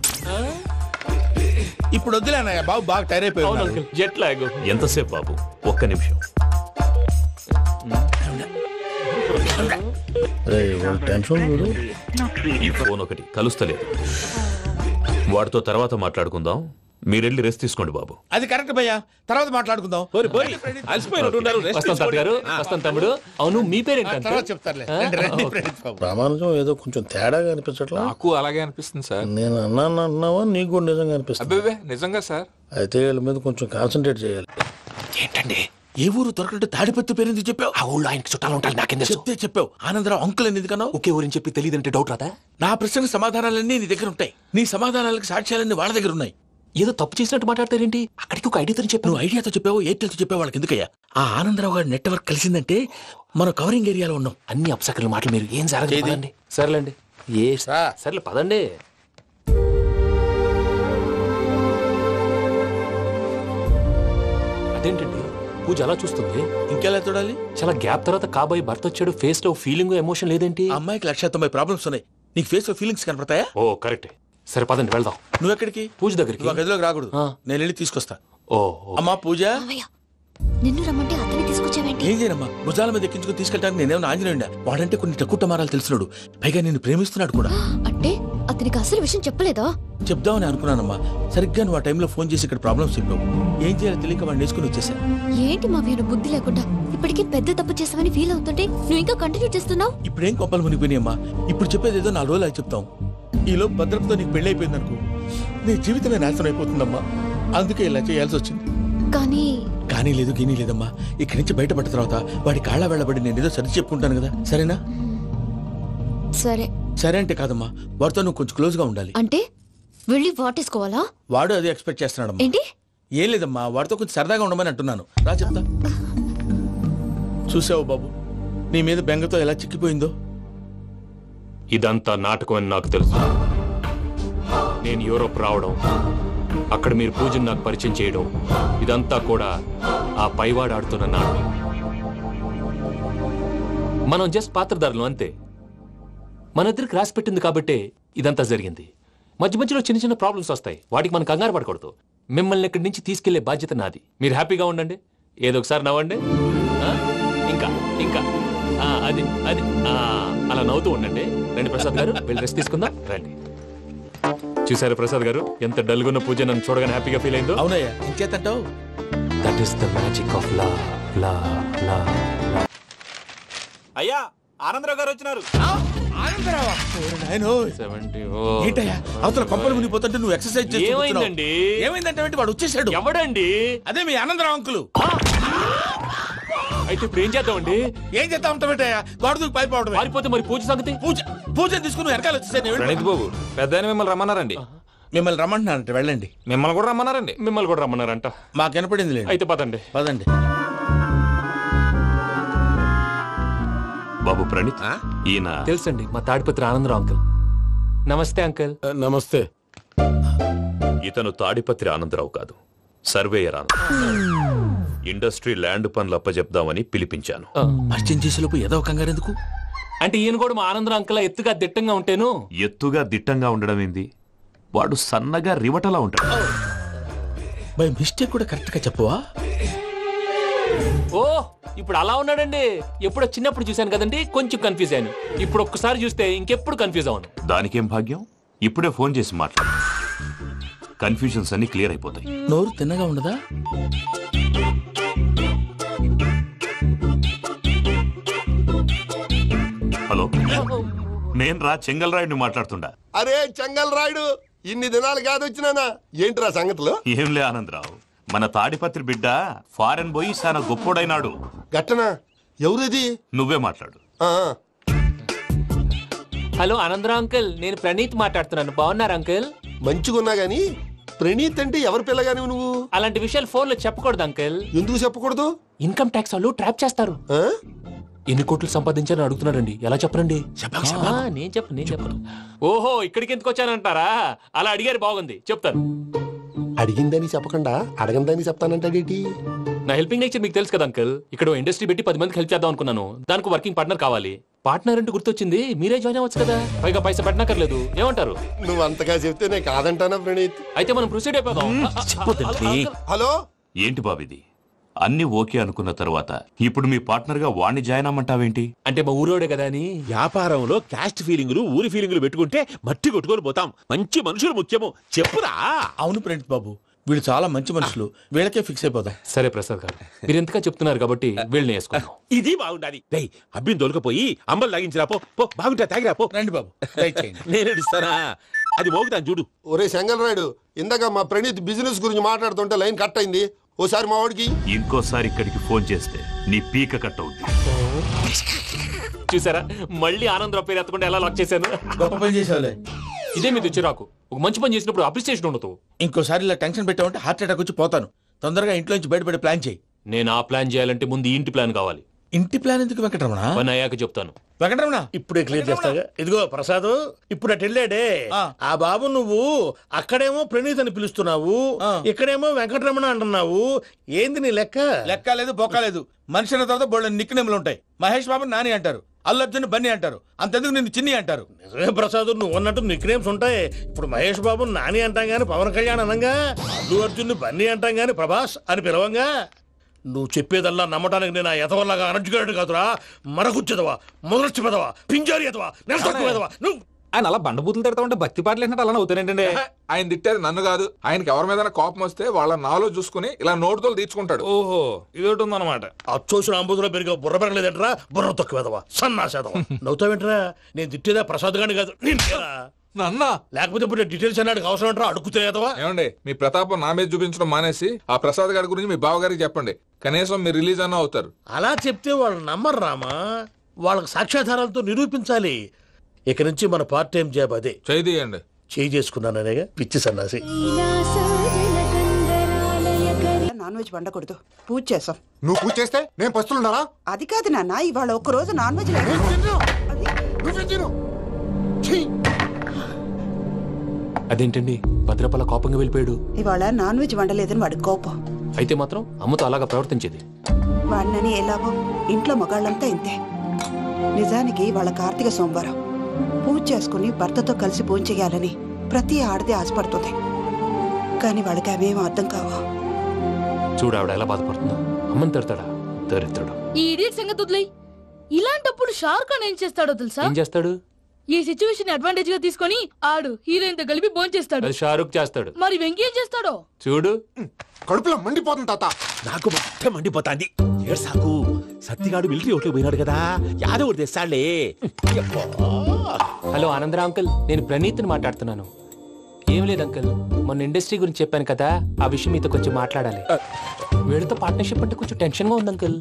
ఇప్పుడు వద్దులే అన్నయ్య, బాబు బాగా టైర్ అయిపోయి. Jet lag. ఎంతసేపు బాబు? ఒక్క నిమిషం. ఈ ఫోన్ ఒకటి కలుస్తలేదు. వాడితో తర్వాత మాట్లాడుకుందాం. మీరెళ్ళి రెస్ట్ తీసుకోండి బాబు. అది కరెక్ట్ భయ్యా, తర్వాత మాట్లాడుకుందాం. తమ్ముడు. అవును, మీ పేరేంటి? చెప్తారులే. ప్రామాణికం ఏదో కొంచెం తేడాగా అనిపించట్లా? నాకు అలాగే అనిపిస్తుంది సార్. నేను అన్నావా నీకు కూడా నిజంగా అనిపిస్తుంది? నిజంగా సార్. అయితే వీళ్ళ మీద కొంచెం కాన్సన్ట్రేట్ చేయాలి. ఏంటండి ఏ ఊరు దొరకట్టు తాడిపత్రి పేరు ఎందుకు చెప్పావు? ఆ ఊళ్ళో ఆయనకి చుట్టాలు ఉంటారు, నాకేం తెలుసు? చెప్తే చెప్పావు. ఆనందరావు అంకుల్ అని ఎందుకన్నావు? ఒకే ఊరిని చెప్పి తెలియదంటే డౌట్ రాదా? నా ప్రశ్నకు సమాధానాలన్నీ నీ దగ్గర ఉంటాయి. నీ సమాధానాలకు సాక్ష్యాలన్నీ వాళ్ళ దగ్గర ఉన్నాయి. ఏదో తప్పు చేసినట్టు మాట్లాడతారేంటి? అక్కడికి ఒక ఐడియాతో చెప్పావు. నువ్వు ఐడియాతో చెప్పావు, ఎయిర్టెల్తో చెప్పావు, వాళ్ళకి ఎందుకయ్యా? ఆ ఆనందరావు గారి నెట్వర్క్ కలిసిందంటే మనం కవరింగ్ ఏరియాలో ఉన్నాం. అన్ని అప్సకర్ల మాటలు మీరు ఏం జరగదండి. సర్లేండి, సర్లే పదండి. అదేంటండి పూజ అలా చూస్తుంది? ఇంకెలా చూడాలి? చాలా గ్యాప్ తర్వాత కాబోయే భర్త వచ్చాడు, ఫేస్ లో ఫీలింగ్ ఎమోషన్ లేదేంటి? అమ్మాయికి 190 ప్రాబ్లమ్స్ ఉన్నాయి, నీకు ఫేస్ లో ఫీలింగ్స్ కనపడతాయా? ఓ కరెక్ట్. సరే పదండి వెళ్దాం. నువ్వు ఎక్కడికి? పూజ దగ్గరికి. నువ్వు గదిలోకి రాకూడదు, నేను వెళ్ళి తీసుకొస్తా. ఓ అమ్మా పూజ, నిన్ను రమ్మంటే అతన్ని తీసుకొచ్చావేంటి? ఏం చేయనమ్మా, భుజాల మీద ఎక్కించుకుని తీసుకెళ్ళడానికి నేనేమన్నా ఆంజనేయుడా? వాడంటే కొన్ని తక్కువ టమారాలు తెలిసినాడు, పైగా నిన్ను ప్రేమిస్తున్నాడు కూడా. అంటే అతనికి అసలు విషయం చెప్పలేదా? చెప్దామని అనుకున్నానమ్మా, సరిగ్గా నువ్వు ఆ టైంలో ఫోన్ చేసి ఇక్కడ ప్రాబ్లమ్స్ చెప్పావు. ఏం చేయాలో తెలియక వాడిని వేసుకుని వచ్చేసా. ఏంటి మా వీరు బుద్ధి లేకుండా ఇప్పటికీ పెద్ద తప్పు చేసావని ఫీల్ అవుతుంటే నువ్వు ఇంకా కంటిన్యూ చేస్తున్నావు? ఇప్పుడేం కొప్పలు మునిగిపోయినాయమ్మా, ఇప్పుడు చెప్పేది ఏదో 4 రోజులు చెప్తాం. ఈలో భద్రతతో నీకు పెళ్లి అయిపోయింది అనుకో, నీ జీవితమే నాశనం అయిపోతుందమ్మా. అందుకే ఇలా చేయాల్సి వచ్చింది. కానీ లేదు గీనీ లేదమ్మా, ఇక్కడి నుంచి బయటపడ్డ తర్వాత వాడి కాళ్ళ వెళ్ళబడి నేను ఏదో సరి చెప్పుకుంటాను కదా, సరేనా? సరే అంటే కాదమ్మా, వాడితో నువ్వు కొంచెం క్లోజ్ గా ఉండాలి. అంటే వెళ్ళి వాటేసుకోవాలా? వాడు అదే ఎక్స్పెక్ట్ చేస్తున్నాడమ్మా. ఏంటి? ఏం లేదమ్మా, వాడితో కొంచెం సరదాగా ఉండమని అంటున్నాను. రా చెప్తా. చూసావు బాబు, నీ మీద బెంగతో ఎలా చిక్కిపోయిందో. ఇదంతా నాటకం అని నాకు తెలుసు. నేను యూరోప్ రావడం, అక్కడ మీరు పూజను నాకు పరిచయం చేయడం, ఇదంతా కూడా ఆ పైవాడు ఆడుతున్న నాటకం. మనం జస్ట్ పాత్రధారులు అంతే. మన ఇద్దరికి రాసి పెట్టింది కాబట్టే ఇదంతా జరిగింది. మధ్య మధ్యలో చిన్న చిన్న ప్రాబ్లమ్స్ వస్తాయి, వాటికి మనం కంగారు పడకూడదు. మిమ్మల్ని ఇక్కడి నుంచి తీసుకెళ్లే బాధ్యత నాది. మీరు హ్యాపీగా ఉండండి, ఏదో ఒకసారి నవ్వండి. ఇంకా ఇంకా అది అది అలా నవ్వుతూ ఉండండి. రండి ప్రసాద్ గారు, వెళ్ళి రెస్ట్ తీసుకుందాం. రండి. చూసారు ప్రసాద్ గారు, ఎంత డల్గున్న పూజ నన్ను చూడగానే హ్యాపీగా ఫీల్ అయిందో? అవునయ్యా, ఇంకేతంటావు? That is the magic of la la la. అయ్యా ఆనందరావు గారు వచ్చినారు. ఏంటయ్యా అవతల కొంపలు మునిగిపోతుంటే నువ్వు ఎక్సర్సైజ్ చేస్తూ ఏమైందండి? ఏమైందంటే వాడు వచ్చేసాడు. ఎవడండి? అదే మీ ఆనందరావు అంకులు. అయితే ఇప్పుడు ఏం చేద్దామండి? ఏం చేద్దాం ఉంటావేటయ్యా, గొడవకు పైపోవడం. పారిపోతే మరి పూజ సంగతి? పూజ తీసుకుని వెనకాల వచ్చేసాను. ప్రణీత్ బాబు, పెద్ద మిమ్మల్ని రమ్మన్నారండి. మిమ్మల్ని రమ్మంటున్నారంట, వెళ్ళండి. మిమ్మల్ని కూడా రమ్మన్నారండి. మిమ్మల్ని కూడా రమ్మన్నారంట. మాకు వినపడింది లేదు. అయితే పదండి. పదండి. బాబు ప్రణీత్, ఈయన తెలుసండి, మా తాడిపత్రి ఆనందరావు అంకుల్. నమస్తే అంకుల్. నమస్తే. ఇతను తాడిపత్రి ఆనందరావు కాదు, సర్వేయర్ ఆనందరావు. ఇండస్ట్రీ ల్యాండ్ పనులు అప్పచెప్దామని పిలిపించాను. పరిచయం చేసేలోపు ఏదో కంగారు ఎందుకు? అంటే ఈయన కూడా మా ఆనందరావు అంకుల్ ఎత్తుగా దిట్టంగా ఉంటేను. ఎత్తుగా దిట్టంగా ఉండడం ఏంది, వాడు సన్నగా రివటలా ఉంటాడు. బై మిస్టేక్ కూడా కరెక్ట్ గా చెప్పవా? ఓ ఇప్పుడు అలా ఉన్నాడండి. ఎప్పుడో చిన్నప్పుడు చూశాను కదండి, కొంచెం కన్ఫ్యూజ్ అయ్యాను. ఇప్పుడు ఒక్కసారి చూస్తే ఇంకెప్పుడు కన్ఫ్యూజ్ అవ్వను. దానికేం భాగ్యం, ఇప్పుడే ఫోన్ చేసి మాట్లాడు, కన్ఫ్యూజన్స్ అన్ని క్లియర్ అయిపోతాయి. నోరు తిన్నగా ఉండదా? హలో, నేను రా చెంగల్ రాయుడిని మాట్లాడుతుండా. అరే చెంగల్ రాయుడు, ఇన్ని దినాలు కాదు వచ్చినానా? ఏంట్రా సంగతులు? ఏంలే ఆనందరావు, మన తాడిపత్రి బిడ్డ ఫారెన్ పోయి చాలా గొప్పోడైనాడు. గట్టనా? ఎవరిది? నువ్వే మాట్లాడు. హలో ఆనందరావు అంకుల్, నేను ప్రణీత్ మాట్లాడుతున్నాను. బాగున్నారు అంకుల్? మంచిగున్నా గాని ప్రణీత్ అంటే ఎవరి పిల్లగాని నువ్వు? అలాంటి విషయాలు ఫోన్ లో చెప్పకూడదు అంకుల్. ఎందుకు చెప్పకూడదు? ఇన్కమ్ ట్యాక్స్ వాళ్ళు ట్రాప్ చేస్తారు. ఎన్ని కోట్లు సంపాదించాలని అడుగుతున్నారండి, ఎలా చెప్పరండి? నేను చెప్పను. ఓహో, ఇక్కడికి ఎందుకు వచ్చానంటారా? అలా అడిగారు, బాగుంది, చెప్తాను. అడిగిందని చెప్పకుండా అడగందని చెప్తానంటాడేటి? నా హెల్పింగ్ నేచర్ మీకు తెలుసు కదా అంకుల్. ఇక్కడ ఇండస్ట్రీ పెట్టి 10 మందికి హెల్ప్ చేద్దాం అనుకున్నాను. దానికి వర్కింగ్ పార్ట్నర్ కావాలి. పార్ట్నర్ అంటే గుర్తొచ్చింది, మీరే జాయిన్ అవ్వచ్చు కదా, పైగా పైసా పెట్టనక్కర్లేదు. ఏమంటారు? నువ్వు అంతగా చెప్తే నేను కాదంటానా ప్రణీత్? అయితే మనం ప్రొసీడ్ అయిపోదాం. హలో, ఏంటి బాబిది? అన్ని ఓకే అనుకున్న తర్వాత ఇప్పుడు మీ పార్ట్నర్ గా వాణ్ణి జాయిన్ అమ్మంటావేంటి? అంటే మా ఊరోడే కదా అని. వ్యాపారంలో క్యాస్ట్ ఫీలింగులు, ఊరి ఫీలింగులు పెట్టుకుంటే మట్టి కొట్టుకొని పోతాం. మంచి మనుషులు ముఖ్యము. చెప్పురా. అవును ప్రణీత్ బాబు, వీళ్ళు చాలా మంచి మనుషులు, వీళ్ళకే ఫిక్స్ అయిపోదాం. సరే ప్రసాద్ గారు, మీరు ఎంతగా చెప్తున్నారు కాబట్టి వీళ్ళని వేసుకుందాం. ఇది బాగుండాలి. రేయ్, అబ్బిని దొలకపోయి అంబలు లాగించిరా. పో బాగుంటా, తాగిరా పో. రండి బాబు, నేను ఇస్తానా? అది మోగుతాను చూడు. ఒరే చెంగల్ రాయుడు, ఇందాక మా ప్రణీత్ బిజినెస్ గురించి మాట్లాడుతుంటే లైన్ కట్ అయింది. ఓసారి మా వాడికి ఇంకోసారి ఇక్కడికి ఫోన్ చేస్తే నీ పీక కట్ అవుతుంది. చూసారా, మళ్ళీ ఆనందరావు పేరు ఎత్తకుండా ఎలా లాక్ చేశాను. గొప్ప పని చేసేవాళ్ళే. ఇదే మీద చిరాకు. ఒక మంచి పని చేసినప్పుడు అప్రిసియేషన్ ఉండదు. ఇంకోసారి ఇలా టెన్షన్ పెట్టామంటే హార్ట్ అటాక్ వచ్చి పోతాను. తొందరగా ఇంట్లో నుంచి బయటపడే ప్లాన్ చేయి. నేను ఆ ప్లాన్ చేయాలంటే ముందు ఇంటి ప్లాన్ కావాలి. ఇంటి ప్లాన్ ఎందుకు వెంకటరమణ? పని అయ్యాక చెప్తాను. వెంకటరమణ ఇప్పుడే క్లియర్ చేస్తాగా. ఇదిగో ప్రసాద్, ఇప్పుడు అటు వెళ్ళాడే ఆ బాబు, నువ్వు అక్కడేమో ప్రణీత్ అని పిలుస్తున్నావు, ఇక్కడేమో వెంకటరమణ అంటున్నావు. ఏంది నీ లెక్క? లెక్క లేదు, బొక్క లేదు. మనిషి అన్న తర్వాత బోళ్ళ నిక్నెములు ఉంటాయి. మహేష్ బాబు నాని అంటారు, అల్లు అర్జున్ బన్నీ అంటారు, అంతెందుకు నిన్ను చిన్ని అంటారు. నిజమే ప్రసాద్, నువ్వు అన్నట్టు నిక్నేమ్స్ ఉంటాయి. ఇప్పుడు మహేష్ బాబు నాని అంటాం గాని పవన్ కళ్యాణ్ అనంగా, అల్లు అర్జున్ బన్నీ అంటాం గాని ప్రభాస్ అని పిలవంగా. నువ్వు చెప్పేదల్లా నమ్మటానికి నేను ఆ ఎతవల్లాగా అనర్జుకేటెడ్ కాదురా. మరగుచ్చదవా, మొదలచ్చి పెదవా, పింజారి ఎదవా, నెలసొక్కుదవా నువ్వు. ఆయన అలా బండబూతులు తిడతా ఉంటే భక్తి పాటలు ఏంటంటే అలా అవుతానంటే. ఆయన తిట్టేది నన్ను కాదు, ఆయనకి ఎవరి మీద కోపం వస్తే వాళ్ళ నాలో చూసుకుని ఇలా నోటుతో తీర్చుకుంటాడు. ఓహో, ఇదొకటి ఉందన్నమాట. అచ్చోసిన అంబుధులో పెరిగే బుర్ర పెరగలేదంటరా, బుర్ర తొక్కువేదవా, సన్నాసేదవా. నవ్వుతావేంటరా? నేను తిట్టేదా ప్రసాద్ గాని కాదు, నన్నా. లేకపోతే ఇప్పుడు డీటెయిల్స్ అన్నాడు అవసరం అంటారా? అడుగుతాయేదవా. ఏమండి, మీ ప్రతాపం నా మీద చూపించడం మానేసి ఆ ప్రసాద్ గారి గురించి మీ బావగారికి చెప్పండి. కనీసం మీరు రిలీజ్ అన్న అవుతారు. అలా చెప్తే వాళ్ళు నమ్మరు రామా. వాళ్ళకి సాక్ష్యాధారాలతో నిరూపించాలి. ఇక నుంచి మన పార్ట్ టైం జాబ్ అదే. చేయండి. చేయి చేసుకున్నాననేగా పిచ్చి సన్నాసి. నాన్ వెజ్ వండకూడదు, పూజ చేసాం. నువ్వు పూజ చేస్తే నేను పస్తులున్నారా? అది కాదు నాన్న, ఇవాళ ఒక్క రోజు నాన్ వెజ్ అదేంటండి, భద్రపల కోపంగా వెళ్ళిపోయాడు. ఇవాళ నాన్ వెజ్ వండలేదని వాడి కోపం. అయితే మాత్రం అమ్మతో అలాగా ప్రవర్తించేది. వాడినని ఎలాగో ఇంట్లో మగాళ్ళంతా ఇంతే. నిజానికి వాళ్ళ కార్తీక సోమవారం పూజ చేసుకుని భర్తతో కలిసి పూజ చేయాలని ప్రతి ఆడది ఆశపడుతుంది. కానీ వాళ్ళకి అవేం అర్థం కావా. చూడు ఆవిడ ఎలా బాధపడుతుందో. అమ్మని తిడతాడా దరిద్రుడు. ఈ ఇడియట్ సంగతి వదిలేయ్. ఇలాంటప్పుడు షారుఖ్ ఖాన్ ఏం చేస్తాడో తెలుసా? ఏం చేస్తాడు? ఈ సిచ్యువేషన్ అడ్వాంటేజ్ గా తీసుకొని ఆడు హీరోయిన్ తో కలిపి బోన్ చేస్తాడు. అది షారుఖ్ చేస్తాడు. మరి వెంకీ ఏం చేస్తాడో చూడు. కడుపులో మండిపోతుంది తాత. నాకు మొత్తం మండిపోతాంది. ఏడ్సాకు, సత్తిగాడు మిలిటరీ ఒకటి పోయినాడు కదా, యాదవ్ తెస్తాడులే. హలో ఆనందరావు అంకుల్, నేను ప్రణీత్ని మాట్లాడుతున్నాను. ఏం లేదు అంకుల్, మొన్న ఇండస్ట్రీ గురించి చెప్పాను కదా, ఆ విషయం మీతో కొంచెం మాట్లాడాలి. వీడితో పార్ట్నర్షిప్ అంటే కొంచెం టెన్షన్ గా ఉంది అంకుల్.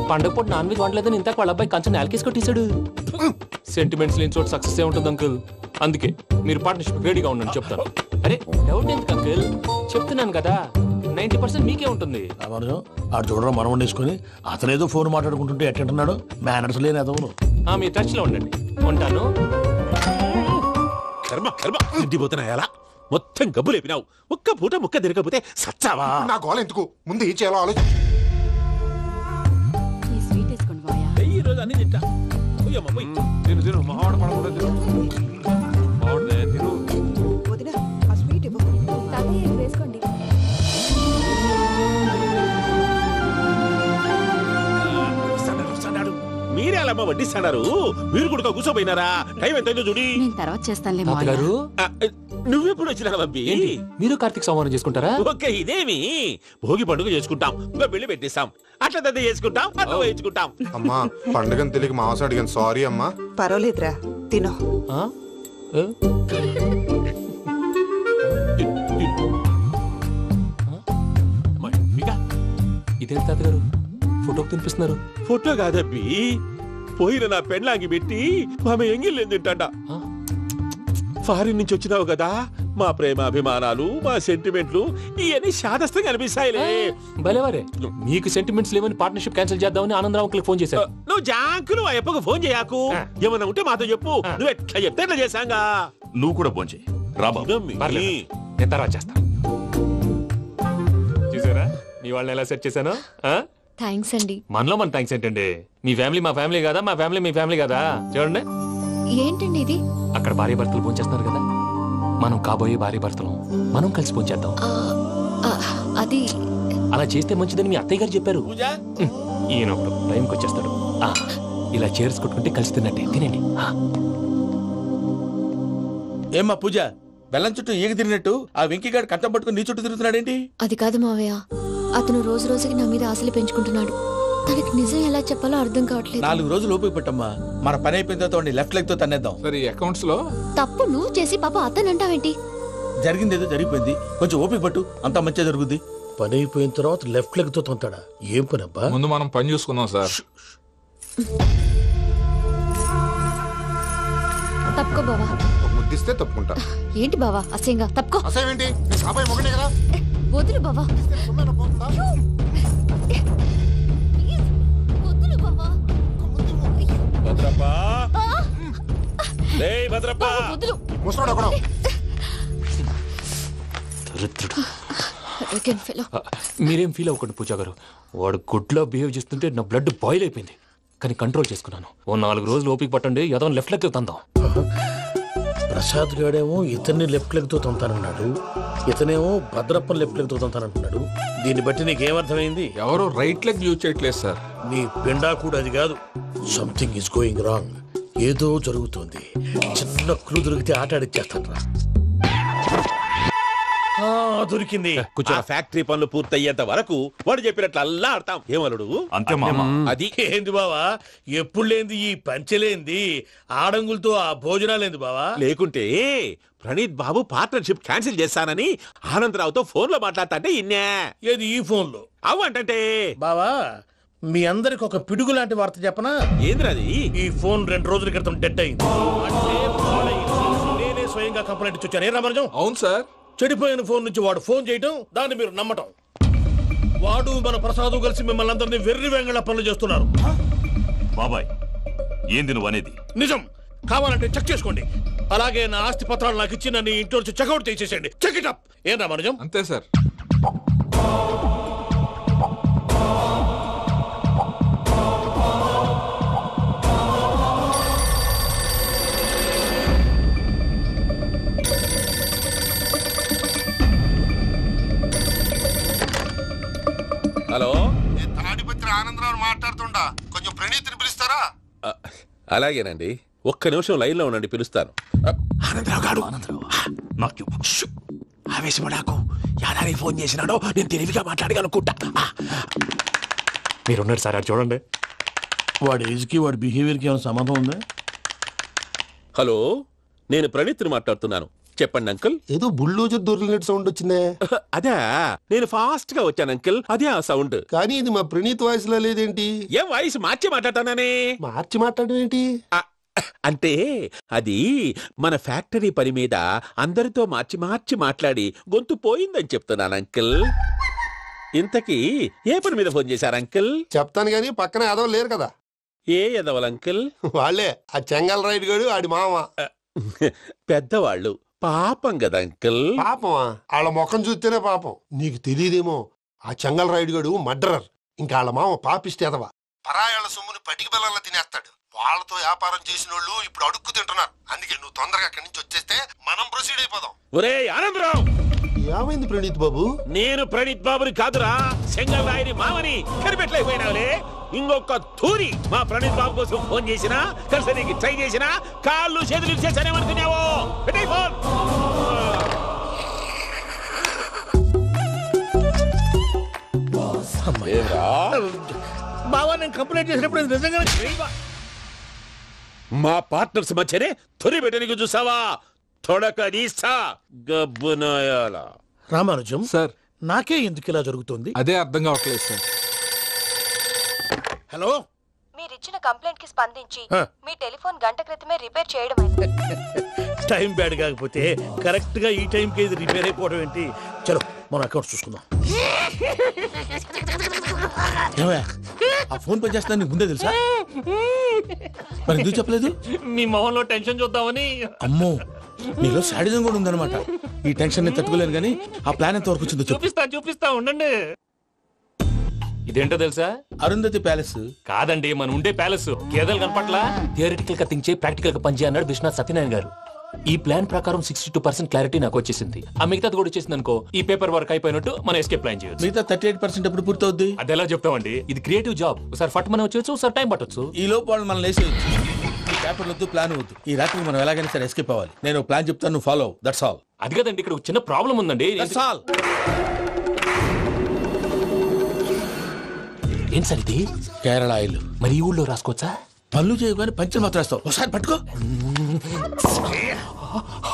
పండుగ పూట నాన్ వెజ్ వండలేదని ఇంతకు వాళ్ళ అబ్బాయి కంచెం నేలకేసి కొట్టేశాడు. సెంటిమెంట్స్ లేని చోట సక్సెస్ ఏ ఉంటుంది అంకుల్. అందుకే మీరు పార్ట్నర్షిప్ రెడీగా ఉండండి చెప్తాను. అరే డౌట్ ఎందుకు అంకుల్, చెప్తున్నాను కదా, 90% మీకే ఉంటుంది. ఆడు చూడడం మనం వండేసుకుని అతనేదో ఫోన్ మాట్లాడుకుంటుంటే ఎట్టంటున్నాడు. మేనర్స్ లేని అదవును. మీ టచ్ లో ఉండండి. ఉంటాను. కర్మ కర్మ, తిండిపోతున్నాయి అలా మొత్తం గబ్బు లేపినావు. ఒక్క పూట ముక్క తిరగకపోతే సచ్చావా? నా గోల ఎందుకు, ముందు ఏం చేయాలో ఆలోచి. ఈ రోజు అన్ని తింటా. తిను తిను, మావాడ పడకుండా తిను. మావాడదే తిను. వేసుకోండి. మీరే అలా వడ్డిస్తాడారు. మీరు కూడా కూర్చోపోయినారా? టైం ఎంతైందో చూడి. తర్వాత చేస్తానులే తాతగారు. నువ్వెప్పుడు వచ్చినా అబ్బి? మీరు కార్తీక్ సంహారం చేసుకుంటారా? ఓకే, ఇదేమి భోగి పండుగ చేసుకుంటాం, ఇంకా పెళ్లి పెట్టేస్తాం, అట్లా దద్ద చేసుకుంటాం, అట్లా వేయించుకుంటాం. అమ్మా పండుగని తెలియక మాంసం అడిగాను, సారీ అమ్మా. పర్వాలేదురా, తినో. ఇదేంటి తాతగారు ఫోటోకి తినిపిస్తున్నారు? ఫోటో కాదబ్బి, పోయిన నా పెళ్ళాంగి పెట్టి ఆమె ఎంగిల్లేం తింటాడ. ఫారిన్ నుంచి వచ్చినావు కదా, మా ప్రేమ అభిమానాలు, మా సెంటిమెంట్లు ఇవన్నీ శాదస్తంగా అనిపిస్తాయిలే. భలేవారే, మీకు సెంటిమెంట్స్ లేవని పార్ట్నర్షిప్ క్యాన్సిల్ చేద్దామని ఆనందరావు అంకుల్ ఫోన్ చేశారు. నువ్వు జాంకులు ఆ ఎప్పకు ఫోన్ చేయకు. ఏమన్నా ఉంటే మాతో చెప్పు. నువ్వు ఎట్లా చెప్తే ఎట్లా చేశాంగా. నువ్వు కూడా ఫోన్ చేయి. రాబా నేను తర్వాత చేస్తా. చూసారా, మీ వాళ్ళని ఎలా సెట్ చేశాను? థ్యాంక్స్ అండి. మనలో మన థ్యాంక్స్ ఏంటండి? మీ ఫ్యామిలీ మా ఫ్యామిలీ కదా, మా ఫ్యామిలీ మీ ఫ్యామిలీ కదా. చూడండి, ఏంటండి ఇది? అక్కడ భార్య భర్తలు పోంచేస్తున్నారు కదా, మనం కాబోయే భార్య భర్తలు మనం కలిసి పోంచేద్దాం. అది అలా చేస్తే మంచిదని మీ అత్తయ్య గారు చెప్పారు. ఈయన ఒకడు టైంకి వచ్చేస్తాడు. ఇలా చేర్స్ కొట్టుకుంటే కలిసి తిన్నట్టే. తినండి. ఏమ్మా పూజ, బెల్లం చుట్టూ ఈగ తిరిగినట్టు ఆ వెంకీగాడు కట్టం పట్టుకుని నీ చుట్టూ తిరుగుతున్నాడేంటి? అది కాదు మావయ్య, అతను రోజు రోజుకి నా మీద ఆశలు పెంచుకుంటున్నాడు. తనకి నిజం ఎలా చెప్పాలో అర్థం కావట్లేదు. 4 రోజులు ఓపిక పట్టమ్మా, మన పని అయిపోయిన తర్వాత లెఫ్ట్ లెగ్ తో తన్నేద్దాం. సరే, అకౌంట్స్ లో తప్పు నువ్వు చేసి పాప అతను అంటావేంటి? జరిగింది ఏదో జరిగిపోయింది, కొంచెం ఓపిక పట్టు, అంతా మంచిగా జరుగుద్ది. పని అయిపోయిన తర్వాత లెఫ్ట్ లెగ్ తో తొంతాడా? ఏం పని అబ్బా? ముందు మనం పని చూసుకుందాం సార్. తప్పుకో బావా. ముద్దిస్తే తప్పుకుంటా. ఏంటి బావా అసహ్యంగా? తప్పుకో. అసహ్యం కాబోయే మొగనే కదా. వదులు బావా. వదులు బావా. భద్రప్పా, భద్రప్పా, ముసరాడు అక్కడ. మీరేం ఫీల్ అవ్వకండి పూజా గారు. వాడు గుడ్లో బిహేవ్ చేస్తుంటే నా బ్లడ్ బాయిల్ అయిపోయింది, కానీ కంట్రోల్ చేసుకున్నాను. ఓ 4 రోజులు ఓపిక పట్టండి, ఏదో లెఫ్ట్ లెగ్ తందాం. ప్రసాద్ గాడేమో ఇతన్ని లెఫ్ట్ లెగ్ తో తొంతానన్నాడు, ఇతనేమో భద్రప్పని లెఫ్ట్ లెగ్ తో తొంతానంటున్నాడు. దీన్ని బట్టి నీకేమర్థమైంది? ఎవరు రైట్ లెగ్ యూజ్ చేయట్లేదు సార్. నీ పిండా కూడా అది కాదు. Something is going wrong. ఏదో జరుగుతుంది. చిన్న క్లూ దొరికితే ఆట ఆడిచ్చేస్తాను రా. దొరికింది. ఆ ఫ్యాక్టరీ పనులు పూర్తయ్యేంత వరకు వాడు చెప్పినట్లు అల్లా ఆడతాం. ఏమలుడు? అంతే మామ. అది ఏంది బావా, ఎప్పుడు లేంది ఈ పంచలేంది, ఆడంగులతో ఆ భోజనాలేంది బావా? లేకుంటే ప్రణీత్ బాబు పార్ట్నర్షిప్ క్యాన్సిల్ చేస్తానని ఆనందరావుతో ఫోన్ లో మాట్లాడతాంటే ఇన్నే. ఏది ఈ ఫోన్ లో? అవ్వంటే బావా, మీ అందరికి ఒక పిడుగు లాంటి వార్త చెప్పనా? ఏంద్రది? ఈ ఫోన్ 2 రోజుల క్రితం డెడ్ అయింది. నేనే స్వయంగా కంప్లైంట్ ఇచ్చి వచ్చాను. ఏ రామరాజం? అవును సార్. చెడిపోయిన ఫోన్ నుంచి వాడు ఫోన్ చేయటం, దాన్ని మీరు నమ్మటం. వాడు మన ప్రసాదు కలిసి మిమ్మల్ని అందరినీ వెర్రి వెంగళ పనులు చేస్తున్నారు. బాబాయ్, ఏంది నువ్వు అనేది? నిజం. కావాలంటే చెక్ చేసుకోండి. అలాగే నా ఆస్తి పత్రాలు నాకు ఇచ్చి నన్ను ఇంట్లో నుంచి చెక్అౌట్ చేసేసేయండి. Check it up. ఏం రామరాజం? అంతే సార్. హలో, తాడిపత్రి ఆనందరావు మాట్లాడుతుండా, కొంచెం ప్రణీతిని పిలుస్తారా? అలాగేనండి, ఒక్క నిమిషం లైన్ లో ఉండండి, పిలుస్తాను. ఆనందరావు గాడు నాకు ఆవేశపడాకు. యాదారి ఫోన్ చేసినాడో నేను తెలివిగా మాట్లాడగలనుకుంటా. మీరున్నారు సార్, అది చూడండి. వాడి ఏజ్కి వాడి బిహేవియర్కి ఏమైనా సంబంధం ఉందా? హలో, నేను ప్రణీత్ని మాట్లాడుతున్నాను. చెప్పండి అంకుల్. ఏదో బుల్డోజర్ దొరికినట్టు సౌండ్ వచ్చిందే. అదే, నేను ఫాస్ట్ గా వచ్చాను అంకుల్, అదే ఆ సౌండ్. కానీ ఇది మా ప్రణీత్ వాయిస్ లో లేదేంటి? ఏ వాయిస్ మార్చి మాట్లాడతానే? మార్చి మాట్లాడడం ఏంటి అంటే అది మన ఫ్యాక్టరీ పని మీద అందరితో మార్చి మార్చి మాట్లాడి గొంతు పోయిందని చెప్తున్నాను అంకుల్. ఇంతకీ ఏ పని మీద ఫోన్ చేశారు అంకుల్? చెప్తాను గానీ పక్కన ఎదవ లేరు కదా. ఏ ఎదవలు అంకుల్? వాళ్ళే, ఆ చెంగల్ రైడ్ గడు ఆడి మామ. పెద్దవాళ్ళు, పాపం కదా అంకుల్. పాపమా? వాళ్ళ ముఖం చూస్తేనే పాపం. నీకు తెలియదేమో, ఆ చెంగల్ రైడ్ గడు మర్డరర్. ఇంకా వాళ్ళ మామ పాపిస్తేదవా. పరాయాళ్ళ సొమ్ముని పటికి బెల్లంలో తినేస్తాడు. వాళ్ళతో వ్యాపారం చేసిన వాళ్ళు ఇప్పుడు అడుక్కు తింటున్నారు. అందుకే నువ్వు తొందరగా అక్కడి నుంచి వచ్చేస్తే మనం ప్రొసీడ్ అయిపోదాం. ఒరే ఆనందరావు! ఏమైంది ప్రణీత్ బాబు? నేను ప్రణీత్ బాబుని కాదురా, సెంగల్ రాయని మామని. కనిపెట్టలేకపోయినావులే. ఇంకొక తూరి మా ప్రణీత్ బాబు కోసం ఫోన్ చేసినా, కలిసి ట్రై చేసినా కాళ్ళు చేతులు ఇచ్చేసానేమనుకున్నావో. పెట్టేయ్ ఫోన్. బావా, నేను కంప్లైంట్ చేసినప్పుడు ఇది నిజంగానే మా పార్ట్నర్స్ మధ్యనే తొలి పెట్టడానికి చూసావా? తొడక నీస్తా గబ్బునాయాల. రామానుజం సార్, నాకే ఎందుకు ఇలా జరుగుతుంది? అదే అర్థం కావట్లేదు సార్. హలో, మీరిచ్చిన కంప్లైంట్ కి స్పందించి మీ టెలిఫోన్ గంట క్రితమే రిపేర్ చేయడం అయింది. టైం బ్యాడ్ కాకపోతే కరెక్ట్ గా ఈ టైం కి ఇది రిపేర్ అయిపోవడం ఏంటి? చలో మన అకౌంట్ చూసుకుందాం. ఆ ఫోన్ పనిచేస్తున్నా నీకు ముందే తెలుసా? మరి ఎందుకు చెప్పలేదు? మీ మొహంలో టెన్షన్ చూద్దామని. అమ్మో, నీలో శాడిజం కూడా ఉందన్నమాట. ఈ టెన్షన్ ని తట్టుకోలేను కానీ ఆ ప్లాన్ ఎంత వరకు వచ్చిందో చూపిస్తా ఉండండి. ఇదేంటో తెలుసా? అరుంధతి ప్యాలెస్ కాదండి, మన ఉండే ప్యాలెస్. గేదెలు కనపట్లా? థియరిటికల్ గా థింక్ చేయి, ప్రాక్టికల్ గా పనిచేయి అన్నాడు విశ్వనాథ్ సత్యనారాయణ గారు. ఈ ప్లాన్ ప్రకారం 62% క్లారిటీ నాకు వచ్చేసింది. ఆ మిగతాది కూడా వచ్చేసింది అనుకో, ఈ పేపర్ వర్క్ అయిపోయినట్టు మనం ఎస్కేప్ ప్లాన్ చేయొచ్చు. మిగతా 38% ఎప్పుడు పూర్తవుద్ది? అది ఎలా చెప్తామండి? ఇది క్రియేటివ్ జాబ్. ఒకసారి ఫట్ మనం వచ్చేయచ్చు, ఒకసారి టైం పట్టొచ్చు. ఈ లోపు వాళ్ళు మనం లేసేయచ్చు. ఈ పేపర్ వద్దు, ప్లాన్ వద్దు. ఈ రాత్రికి మనం ఎలాగైనా సరే ఎస్కేప్ అవ్వాలి. నేను ప్లాన్ చెప్తాను, నువ్వు ఫాలో. That's all. అది కదండి, ఇక్కడ చిన్న ప్రాబ్లం ఉందండి. That's all. ఏం సార్ ఇది? కేరళ ఆయిల్. మరి ఈ ఊళ్ళో రాసుకోవచ్చా? పళ్ళు చేయగానే పంచలు మాత్రం వేస్తావు. ఒకసారి పట్టుకో.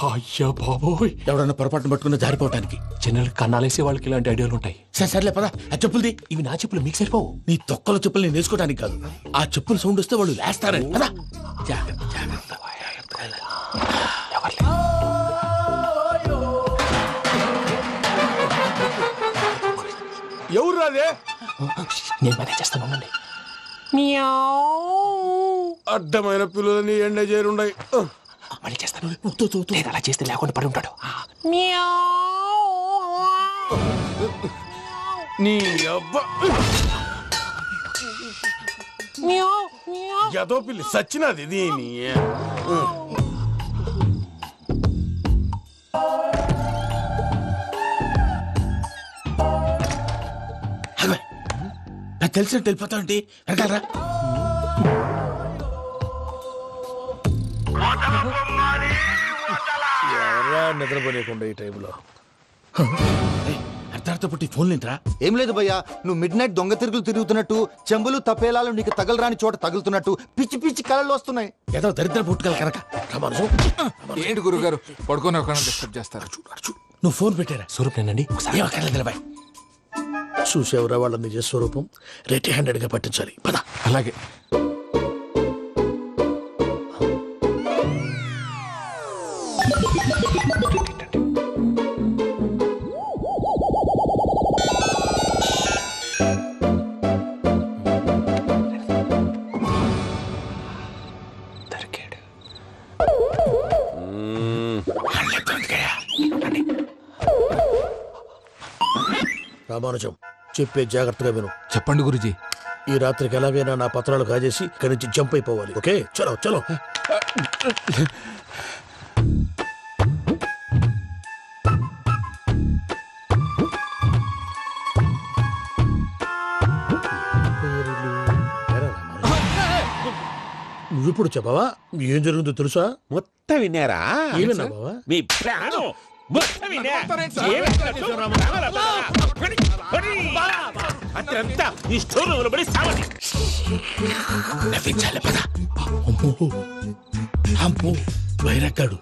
అయ్యా బాబోయ్, ఎవడన్నా పొరపాటును పట్టుకున్న జారిపోవటానికి. జనరల్ కన్నాలేసే వాళ్ళకి ఇలాంటి ఐడియాలు ఉంటాయి. సర్లే పదా. ఆ చెప్పులది. ఇవి నా చెప్పులు మీకు సరిపోవు. నీ తొక్కల చెప్పులు నేను వేసుకోవడానికి కాదు, ఆ చెప్పులు సౌండ్ వస్తే వాళ్ళు లేస్తారని. పదా. జాగ్రత్త జాగ్రత్త. ఎవరు రాదే? నేను మేనేజ్ చేస్తాను, ఉండండి. అడ్డమైన పిల్లలని ఎండ చేరుండయి. మళ్ళీ చేస్తాను. లేదు, అలా చేస్తే లేకుండా పడి ఉంటాడు. నీ అబ్బా ఎదో పిల్లి సచ్చినది దీని. నాకు తెలిసినట్టు వెళ్ళిపోతా ఉంటే వెనకాలరా. ఎవరా నిద్రపోలేకుండా ఈ టైంలో? అర్ధార్థ పుట్టి ఫోన్ లేంట్రా? ఏం లేదు భయ్యా, నువ్వు మిడ్ నైట్ దొంగ తిరుగులు తిరుగుతున్నట్టు, చెంబులు తపేలాలు నీకు తగలరాని చోట తగులుతున్నట్టు పిచ్చి పిచ్చి కళలు వస్తున్నాయి. ఏదో దరిద్ర పుట్టుకల కనుక. ఏంటి గురుగారు పడుకొని ఒక డిస్టర్బ్ చేస్తారు? నువ్వు ఫోన్ పెట్టారా? స్వరూప్ నేనండి. నిలబాయ్. చూసేవరా వాళ్ళ నిజ స్వరూపం. రెట్టి హ్యాండెడ్ గా పట్టించాలి. పద. అలాగే. రామానుజం, చెప్పే జాగ్రత్తగా విను. చెప్పండి గురుజీ. ఈ రాత్రికి ఎలాగైనా నా పత్రాలు కాజేసి ఇక్కడి నుంచి జంప్ అయిపోవాలి. ఓకే, చలో చలో. నువ్విప్పుడు చెప్పవా ఏం జరుగుతుందో తెలుసా? మొత్తం విన్నారా? ఏమన్నా బావా? మీ ప్రాణం అత్యంతా ఈ స్టోర్ పడి సావండి. వైరక్కాడు.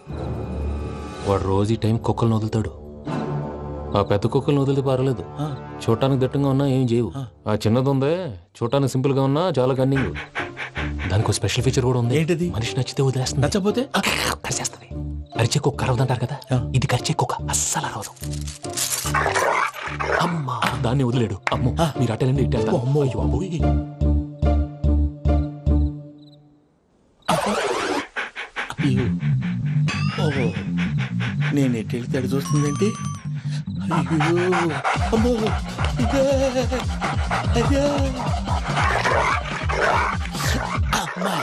వాడు రోజు ఈ టైం కుక్కలను వదులుతాడు. ఆ పెద్ద కుక్కలను వదిలితే పర్వాలేదు, చూడటానికి దట్టంగా ఉన్నా ఏం చేయవు. ఆ చిన్నది ఉందే, చూడటానికి సింపుల్ గా ఉన్నా చాలా కన్నింగ్. దానికి స్పెషల్ ఫీచర్ కూడా ఉంది. ఏంటిది? మనిషి నచ్చితే వదిలేస్తుంది, నచ్చపోతే కరిచేస్తుంది. అరిచే కుక్క అరవదంటారు కదా, ఇది కరిచే కుక్క అస్సలు అరవదు. అమ్మా, దాన్ని వదిలేడు. అమ్మో, మీరు అటెండి ఇటు వెళ్తారు. అమ్మో అయ్యో అమ్మో. ఓహో, నేను ఎటు వెళ్తే అడు చూస్తుందేంటి? అయ్యో అమ్మో, అయ్యో అమ్మా.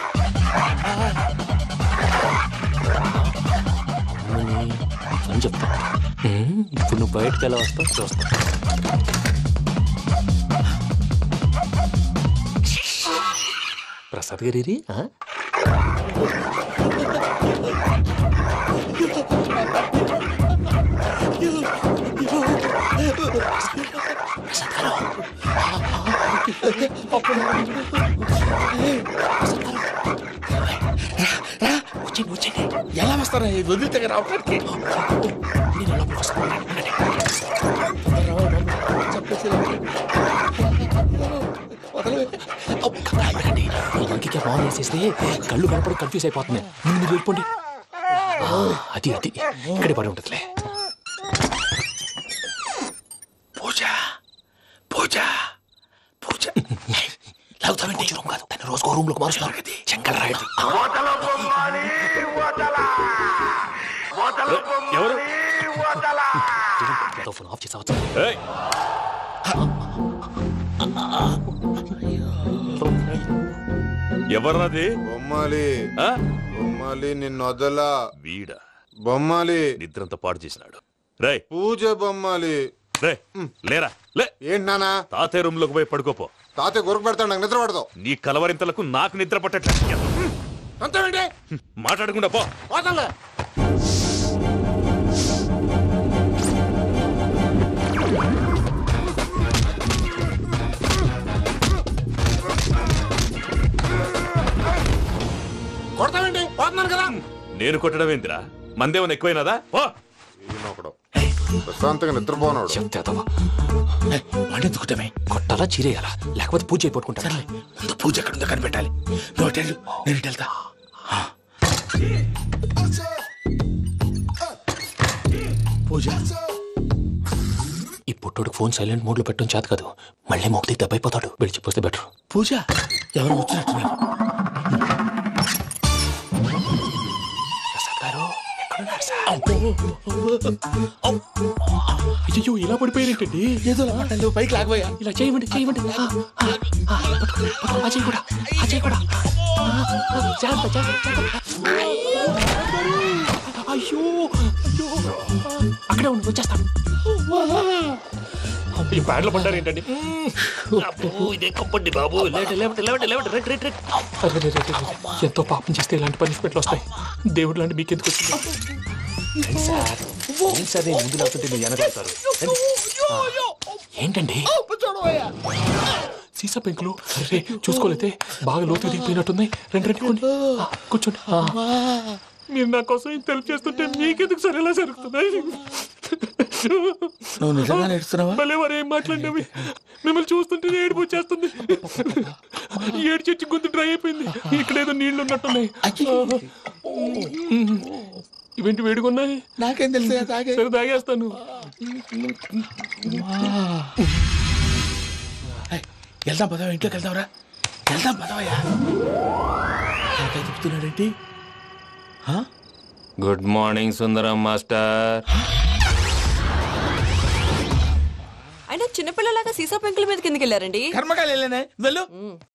అని చెప్తా. ఇప్పుడు నువ్వు బయటకు ఎలా వస్తావు చూస్తా. ప్రసాద్ గారి ఎలా వస్తారా? వదిలితే రావడానికి ఇంకే ఫోన్ వేసేస్తే కళ్ళు కనపడి కన్ఫ్యూజ్ అయిపోతున్నాయి. ముందు మీరు వెళ్ళిపోండి. అది అది ఇక్కడే పడి ఉంటుందిలే. పూజ పూజ పూజ లాగుతామంటే రూమ్ కాదు, తను రోజుకో రూమ్ లోకి మారుస్తున్నారు కదా. చెంగల్ రాయడు. ఎవరు ఫోన్ ఆఫ్ చేసావచ్చు. ఎవర్రాది? బొమ్మాలి బొమ్మాలి నిన్ను వదలా. వీడ బొమ్మాలి నిద్రంతా పాడు చేసినాడు. రే పూజ బొమ్మాలి. రే లేరా లే. ఏంటి నానా? తాతయ్య రూమ్ లోకి పోయి పడుకోపో. తాతయ్య గురకు పెడతాడు, నాకు నిద్ర పడతావు. నీ కలవరింతలకు నాకు నిద్ర పట్టట్లేదు. మాట్లాడకుండా పో. కొడతావేంటి? పోతున్నాను కదా. నేను కొట్టడం ఏంటిరా? మందేమన్నా ఎక్కువైనదా? పో. ప్రశాంతంగా నిద్రపోనాడు. వాడెందుకుంటామే? కొట్టాలా చీరేయాలా? లేకపోతే పూజ అయిపోట్టుకుంటా. ముందు పూజ ఎక్కడుందో కనిపెట్టాలి. నువ్వు వెళ్ళు, నేను వెళ్తా. పూజ ఈ పుట్టోడు ఫోన్ సైలెంట్ మోడ్ లో పెట్టడం చేత కాదు. మళ్ళీ మోగితే దెబ్బైపోతాడు. విడిచిపోతే బెటర్. పూజ ఎవరు వచ్చినట్టున్నారు? అయ్యో ఇలా పడిపోయారేంటండి? ఏదో పైకి లాగబోయా. ఇలా చేయమండి చేయమండి. అజయ్ కూడా అజయ్ కూడా అయ్యో అక్కడే ఉండి వచ్చేస్తాను. ఈ బ్యాడ్లో పడ్డారు ఏంటండి? ఇదే కప్పండి బాబు. ఎంతో పాపం చేస్తే ఇలాంటి పనిష్మెంట్లు వస్తాయి. దేవుడు లాంటి మీకెందుకు వచ్చింది? ముందు లేకుంటే మీరు వెనకాడతారు. ఏంటండి సీసా పెంకులు? అరే చూసుకోలేతే బాగా లోతు దిగిపోయినట్టున్నాయి. రెండు కూర్చోండి. మీరు నా కోసం ఇంత హెల్ప్ చేస్తుంటే మీకెందుకు సరే ఎలా జరుగుతున్నాయి? నువ్వు నిజంగా నేర్చున్నావా? భలే వారు ఏం మాట్లాడినవి. మిమ్మల్ని చూస్తుంటే ఏడుపు వచ్చేస్తుంది. ఏడు చెట్టు గొంతు డ్రై అయిపోయింది. ఇక్కడేదో నీళ్లు ఉన్నట్టున్నాయి. ఇవేంటి వేడుకున్నాయి? నాకేం తెలుసు. సరే తాగేస్తాను. వెళ్దాం పదవా, ఇంట్లోకి వెళ్దాంరా. వెళ్దాం పదవయ్యా. చెప్తున్నాడేంటి? గుడ్ మార్నింగ్ సుందరం మాస్టర్. అయినా చిన్నపిల్లలాగా సీసా పెంకుల మీద కిందకి వెళ్ళారండి. కర్మకాయలు వెళ్ళానే. వెళ్ళు.